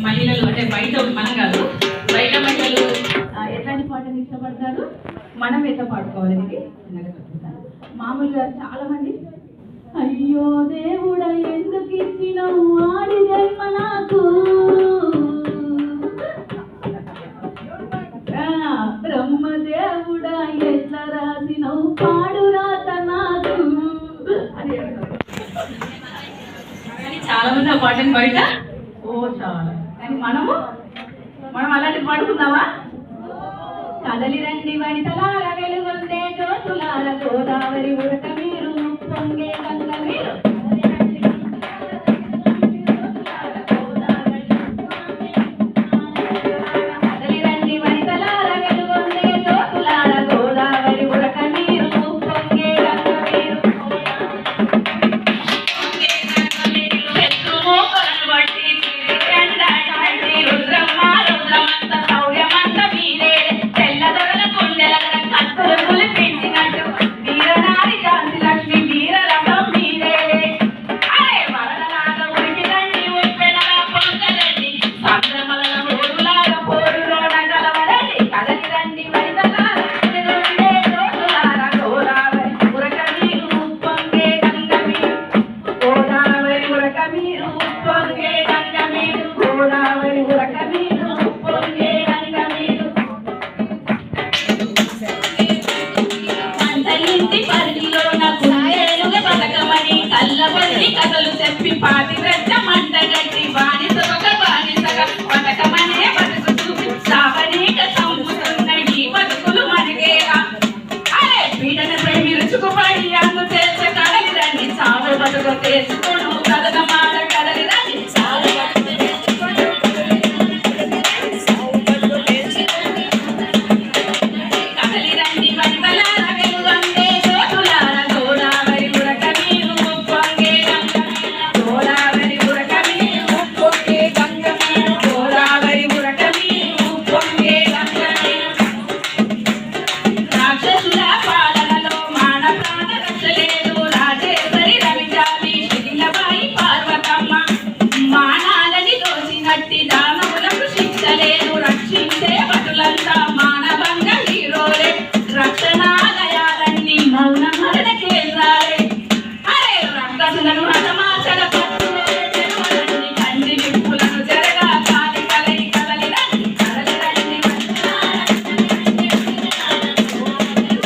మహిళలు అంటే బయట మనం కాదు, బయట మహిళలు ఎట్లాంటి పాటలు ఇష్టపడతారు, మనం ఎట్లా పాడుకోవాలి అనేది చెప్తాను. మామూలుగా చాలా మంది అయ్యో దేవుడా ఎందుకు ఇచ్చినావు ఆడి జన్మ నాకు, బ్రహ్మదేవుడా ఎట్లా రాసినవు పాడు రాత నాకు అని. కానీ చాలా మంది ఆ పాటని బయట చాలా, కానీ మనం అలాంటి పాడుకుందామా? కదలి రండి వనితలార వెలుగొందే జ్యోతులార గోదావరి ఉరక మీరు పొంగే గంగ మీరు, కదలి రండి వనితలార వెలుగొందే జ్యోతులార గోదావరి ఉరక మీరు పొంగే గంగ మీరు, కథలు చెప్పి పాటి రచ్చ మంటగట్టి బానిసగా బతకమనే బతుకు చూపి సావనీక చంపుతున్న ఈ బతుకులు మనకేగా. అరే పీడనపై విరుచుకుపడి అందు చేసే కదలి రండి, సాగు బతుకు చేసుకోను కథన మాట కదలి రండి, కదలి రండి వనితలార వెలుగొందే జ్యోతులార గోదావరి ఉరక మీరు పొంగే గంగ మీరు, గోదావరి ఉరక మీరు పొంగే గంగ మీరు, గోదావరి ఉరక మీరు పొంగే గంగ మీరు. రాక్షసుల పాలనలో మాన ప్రాణ రక్ష లేదు, రాజేశ్వరి రవిజాతి శిథిలబాయి పార్వతమ్మ మానాలని దోచినట్టి దానవులకు శిక్ష లేదు, రక్షించే భటులంతా మానవంగ హీరోలే, రక్షణాలయాలన్నీ మౌన మరణ కేంద్రాలే. అరే రక్కసులను హతమార్చల పట్టులన్నీ కంది నిప్పులను జరగా కాలి కలయి కదలి రండి, కదలి రండి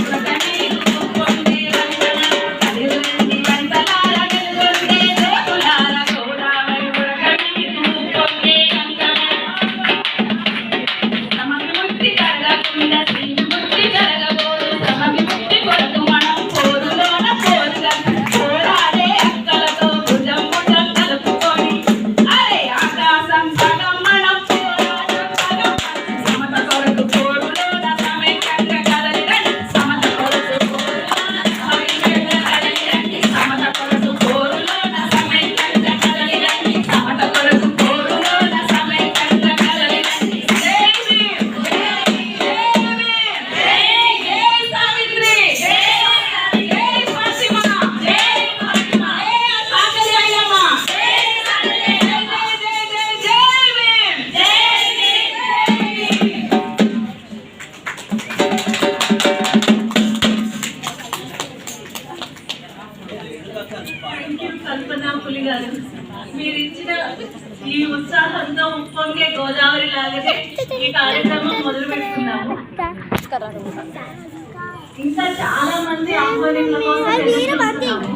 ఉరక మీరు పొంగే గంగ మీరు, కదలి రండి వనితలార వెలుగొందే జ్యోతులార గోదావరి ఉరక మీరు పొంగే గంగ మీరు. శ్రమ విముక్తి కలగకుండా శ్రీ విముక్తి కలగబోదు, శ్రమ విముక్తి కొరకు మనం పోరులోన పోరుగా పోరాడే అక్కలతో భుజం భుజం కలుపుకొని, అరే ఆకాశం సగం మనం పోరాటం సగం, సమత కొరకు పోరులోన సమైక్యంగా కదలి రండి, సమత కొరకు పోరులోన సమైక్యంగా కదలి రండి, సమత కొరకు పోరులోన సమైక్యంగా కదలి రండి, సమత కొరకు పోరులోన సమైక్యంగా కదలి రండి. జై భీమ్, జై భీమ్, జై జై సావిత్రి, జై జై ఫాతిమ, జై ఫాతిమ, జై సాకలి అయ్యమ్మ, జై సాకలి అయ్యమ్మ, జై జై జై భీమ్, జై భీమ్, థ్యాంక్ యూ కల్పనా పులి గారు. మీరు ఇచ్చిన ఈ ఉత్సాహంతో ఉప్పొంగే గోదావరి లాగానే ఈ కార్యక్రమం మొదలు పెట్టుకున్నాము. ఇంకా చాలా మంది ఆహ్వానితుల కోసం ఎదురు చూస్తున్నాము.